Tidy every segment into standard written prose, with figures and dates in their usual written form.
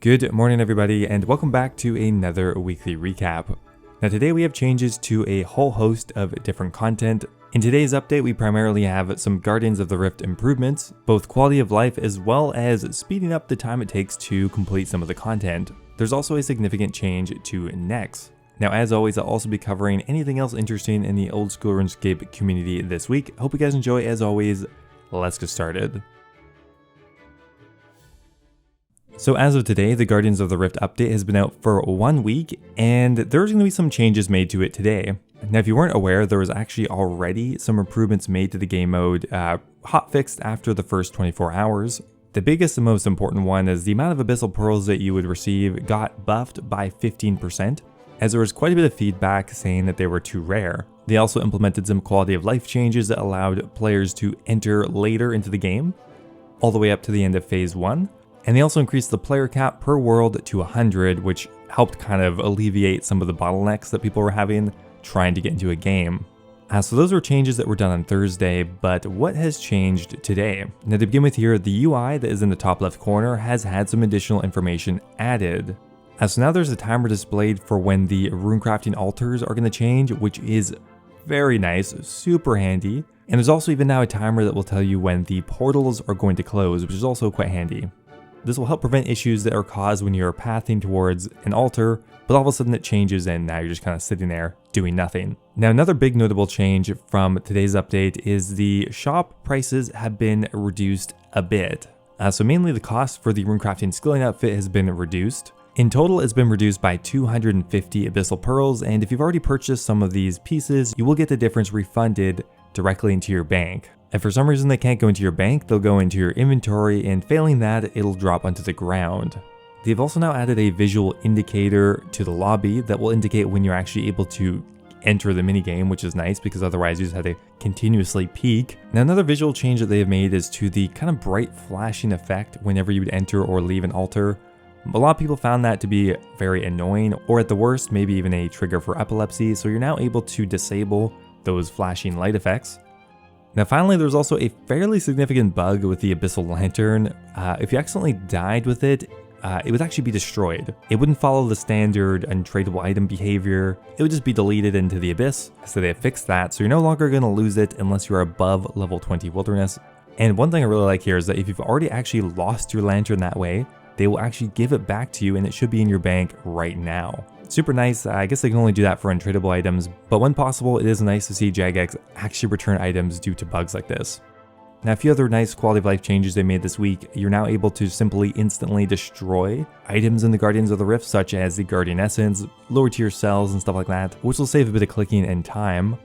Good morning everybody, and welcome back to another weekly recap. Now today we have changes to a whole host of different content. In today's update we primarily have some Guardians of the Rift improvements, both quality of life as well as speeding up the time it takes to complete some of the content. There's also a significant change to Nex. Now as always, I'll also be covering anything else interesting in the old school RuneScape community this week. Hope you guys enjoy. As always, let's get started. So as of today, the Guardians of the Rift update has been out for 1 week, and there's going to be some changes made to it today. Now if you weren't aware, there was actually already some improvements made to the game mode hotfixed after the first 24 hours. The biggest and most important one is the amount of Abyssal Pearls that you would receive got buffed by 15%, as there was quite a bit of feedback saying that they were too rare. They also implemented some quality of life changes that allowed players to enter later into the game, all the way up to the end of Phase 1. And they also increased the player cap per world to 100, which helped kind of alleviate some of the bottlenecks that people were having trying to get into a game. So those were changes that were done on Thursday, but what has changed today? Now to begin with here, the UI that is in the top left corner has had some additional information added. So now there's a timer displayed for when the runecrafting altars are going to change, which is very nice, super handy. And there's also even now a timer that will tell you when the portals are going to close, which is also quite handy. This will help prevent issues that are caused when you're pathing towards an altar, but all of a sudden it changes and now you're just kind of sitting there doing nothing. Now another big notable change from today's update is the shop prices have been reduced a bit. So mainly the cost for the runecrafting skilling outfit has been reduced. In total, it's been reduced by 250 Abyssal Pearls, and if you've already purchased some of these pieces, you will get the difference refunded directly into your bank. If for some reason they can't go into your bank, they'll go into your inventory, and failing that, it'll drop onto the ground. They've also now added a visual indicator to the lobby that will indicate when you're actually able to enter the minigame, which is nice because otherwise you just had to continuously peek. Now another visual change that they have made is to the kind of bright flashing effect whenever you would enter or leave an altar. A lot of people found that to be very annoying, or at the worst, maybe even a trigger for epilepsy, so you're now able to disable those flashing light effects. Now finally, there's also a fairly significant bug with the Abyssal Lantern. If you accidentally died with it, it would actually be destroyed. It wouldn't follow the standard untradeable item behavior, it would just be deleted into the abyss. So they have fixed that, so you're no longer going to lose it unless you're above level 20 wilderness. And one thing I really like here is that if you've already actually lost your lantern that way, they will actually give it back to you and it should be in your bank right now. Super nice. I guess they can only do that for untradeable items, but when possible, it is nice to see jagex actually return items due to bugs like this. Now, a few other nice quality of life changes they made this week. You're now able to simply instantly destroy items in the Guardians of the Rift, such as the Guardian Essence, lower tier cells and stuff like that, which will save a bit of clicking and time.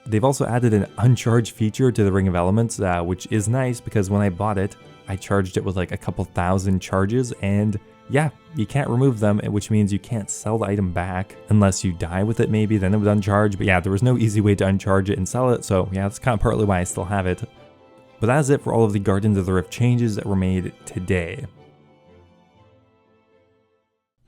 They've also added an uncharged feature to the Ring of Elements, which is nice because when I bought it, I charged it with like a couple thousand charges, and yeah, you can't remove them, which means you can't sell the item back unless you die with it maybe, then it would uncharge. But yeah, there was no easy way to uncharge it and sell it, so yeah, that's kind of partly why I still have it. But that is it for all of the Guardians of the Rift changes that were made today.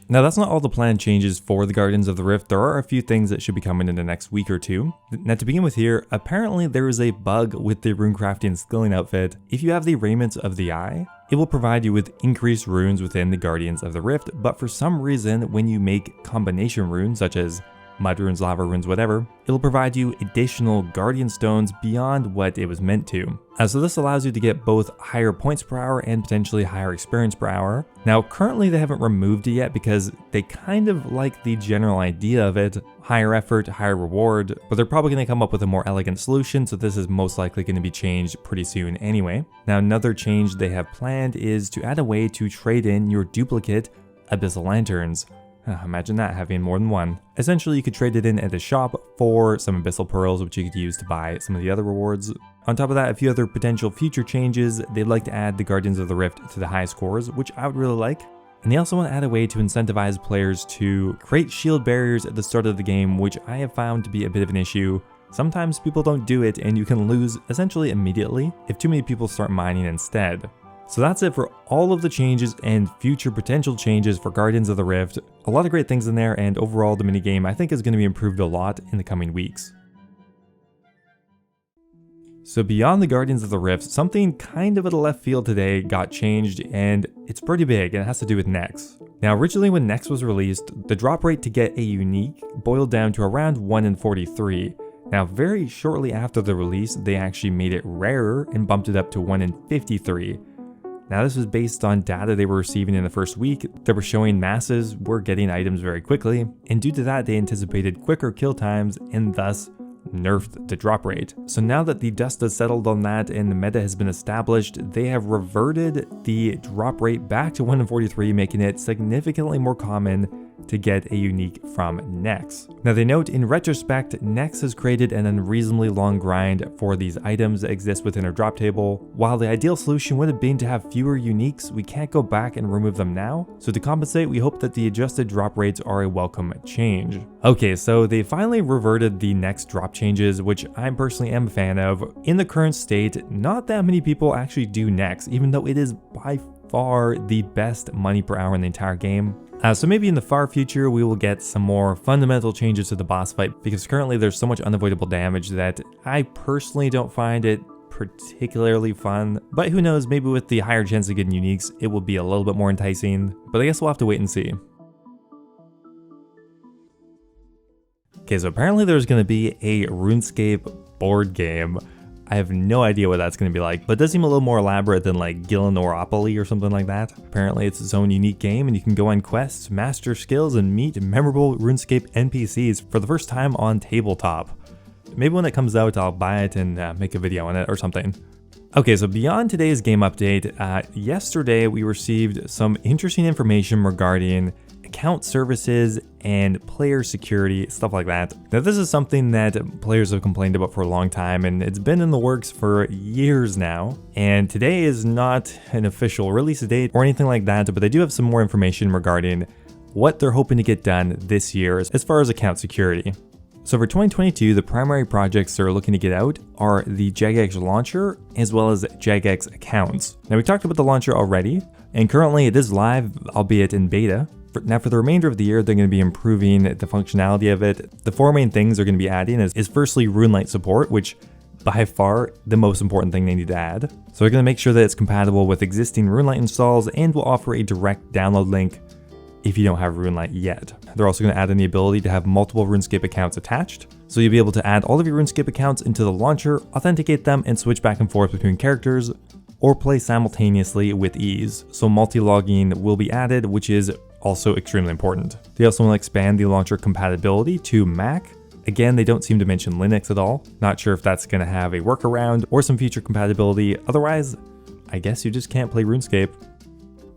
Now that's not all the planned changes for the Guardians of the Rift. There are a few things that should be coming in the next week or two. Now to begin with here, apparently there is a bug with the runecrafting skilling outfit. If you have the Raiment of the Eye, it will provide you with increased runes within the Guardians of the Rift, but for some reason when you make combination runes such as mud runes, lava runes, whatever, it'll provide you additional guardian stones beyond what it was meant to. So this allows you to get both higher points per hour and potentially higher experience per hour. Now currently they haven't removed it yet because they kind of like the general idea of it, higher effort, higher reward, but they're probably going to come up with a more elegant solution, so this is most likely going to be changed pretty soon anyway. Now another change they have planned is to add a way to trade in your duplicate Abyssal Lanterns. Imagine that, having more than one. Essentially, you could trade it in at a shop for some Abyssal Pearls, which you could use to buy some of the other rewards. On top of that, a few other potential future changes. They'd like to add the Guardians of the Rift to the high scores, which I would really like. And they also want to add a way to incentivize players to create shield barriers at the start of the game, which I have found to be a bit of an issue. Sometimes people don't do it and you can lose essentially immediately if too many people start mining instead. So that's it for all of the changes and future potential changes for Guardians of the Rift. A lot of great things in there, and overall the minigame I think is going to be improved a lot in the coming weeks. So beyond the Guardians of the Rift, something kind of at a left field today got changed, and it's pretty big, and it has to do with Nex. Now, originally when Nex was released, the drop rate to get a unique boiled down to around 1 in 43. Now, very shortly after the release, they actually made it rarer and bumped it up to 1 in 53. Now, this was based on data they were receiving in the first week that were showing masses were getting items very quickly, and due to that, they anticipated quicker kill times and thus nerfed the drop rate. So now that the dust has settled on that and the meta has been established, they have reverted the drop rate back to 1 in 43, making it significantly more common to get a unique from Nex. Now they note, in retrospect, Nex has created an unreasonably long grind for these items that exist within our drop table. While the ideal solution would have been to have fewer uniques, we can't go back and remove them now. So to compensate, we hope that the adjusted drop rates are a welcome change. Okay, so they finally reverted the Nex drop changes, which I personally am a fan of. In the current state, not that many people actually do Nex, even though it is by far the best money per hour in the entire game. So maybe in the far future we will get some more fundamental changes to the boss fight, because currently there's so much unavoidable damage that I personally don't find it particularly fun. But who knows, maybe with the higher chance of getting uniques it will be a little bit more enticing, but I guess we'll have to wait and see. Okay, so apparently there's going to be a RuneScape board game. I have no idea what that's going to be like, but it does seem a little more elaborate than like Gillenoropoly or something like that. Apparently it's its own unique game, and you can go on quests, master skills, and meet memorable RuneScape NPCs for the first time on tabletop. Maybe when it comes out I'll buy it and make a video on it or something. Okay, so beyond today's game update, yesterday we received some interesting information regarding account services and player security, stuff like that. Now this is something that players have complained about for a long time, and it's been in the works for years now. And today is not an official release date or anything like that, but they do have some more information regarding what they're hoping to get done this year as far as account security. So for 2022, the primary projects they're looking to get out are the jagex launcher as well as jagex accounts. Now we talked about the launcher already, and currently it is live, albeit in beta. Now for the remainder of the year, they're going to be improving the functionality of it. The four main things they're going to be adding is firstly RuneLite support, which by far the most important thing they need to add. So they're going to make sure that it's compatible with existing RuneLite installs and will offer a direct download link if you don't have RuneLite yet. They're also going to add in the ability to have multiple RuneScape accounts attached. So you'll be able to add all of your RuneScape accounts into the launcher, authenticate them, and switch back and forth between characters or play simultaneously with ease. So multi-logging will be added, which is also extremely important. They also want to expand the launcher compatibility to Mac. Again, they don't seem to mention Linux at all. Not sure if that's going to have a workaround or some future compatibility. Otherwise, I guess you just can't play RuneScape.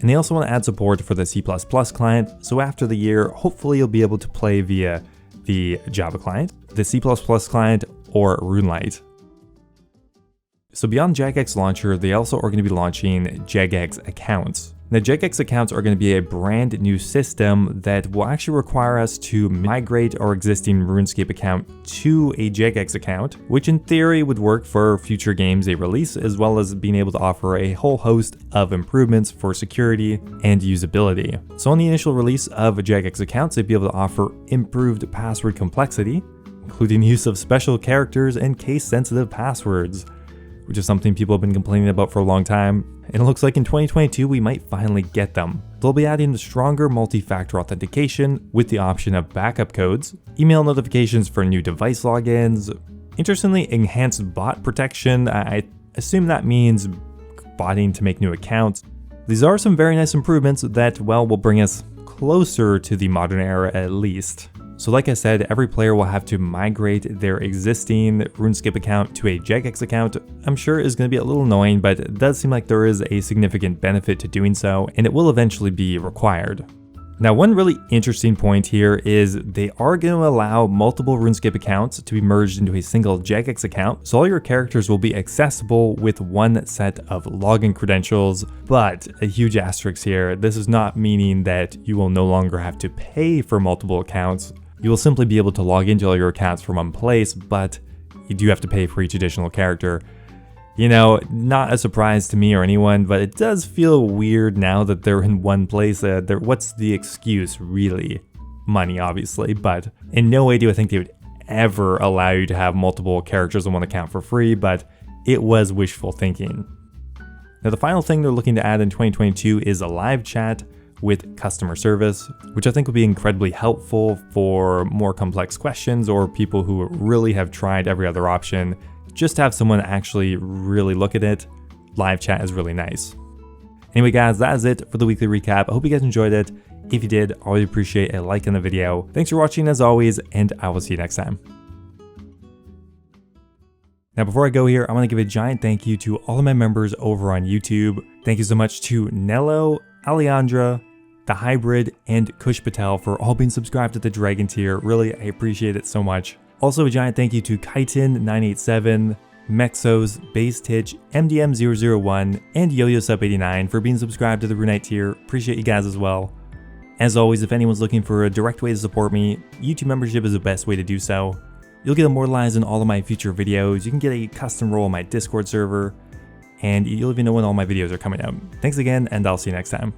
And they also want to add support for the C++ client. So after the year, hopefully you'll be able to play via the Java client, the C++ client, or RuneLite. So beyond jagex launcher, they also are going to be launching jagex accounts. Now, jagex accounts are going to be a brand new system that will actually require us to migrate our existing RuneScape account to a jagex account, which in theory would work for future games they release, as well as being able to offer a whole host of improvements for security and usability. So on the initial release of jagex accounts, they'd be able to offer improved password complexity, including use of special characters and case-sensitive passwords, which is something people have been complaining about for a long time. And it looks like in 2022, we might finally get them. They'll be adding the stronger multi-factor authentication with the option of backup codes, email notifications for new device logins, interestingly, enhanced bot protection. I assume that means botting to make new accounts. These are some very nice improvements that, well, will bring us closer to the modern era at least. So like I said, every player will have to migrate their existing RuneScape account to a jagex account. I'm sure it's going to be a little annoying, but it does seem like there is a significant benefit to doing so, and it will eventually be required. Now, one really interesting point here is they are going to allow multiple RuneScape accounts to be merged into a single jagex account, so all your characters will be accessible with one set of login credentials. But a huge asterisk here, this is not meaning that you will no longer have to pay for multiple accounts. You will simply be able to log into all your accounts from one place, but you do have to pay for each additional character. You know, not a surprise to me or anyone, but it does feel weird now that they're in one place. What's the excuse, really? Money, obviously, but in no way do I think they would ever allow you to have multiple characters on one account for free, but it was wishful thinking. Now, the final thing they're looking to add in 2022 is a live chat, with customer service, which I think will be incredibly helpful for more complex questions or people who really have tried every other option. Just to have someone actually really look at it, live chat is really nice. Anyway guys, that is it for the weekly recap. I hope you guys enjoyed it. If you did, I would appreciate a like on the video. Thanks for watching as always, and I will see you next time. Now before I go here, I want to give a giant thank you to all of my members over on YouTube. Thank you so much to Nello, Alejandra, The Hybrid, and Kush Patel for all being subscribed to the Dragon tier. Really, I appreciate it so much. Also a giant thank you to Kaitin987, Mexos, Basetitch, MDM001, and YoYoSub89 for being subscribed to the Runite tier. Appreciate you guys as well. As always, if anyone's looking for a direct way to support me, YouTube membership is the best way to do so. You'll get immortalized in all of my future videos, you can get a custom role on my Discord server, and you'll even know when all my videos are coming out. Thanks again, and I'll see you next time.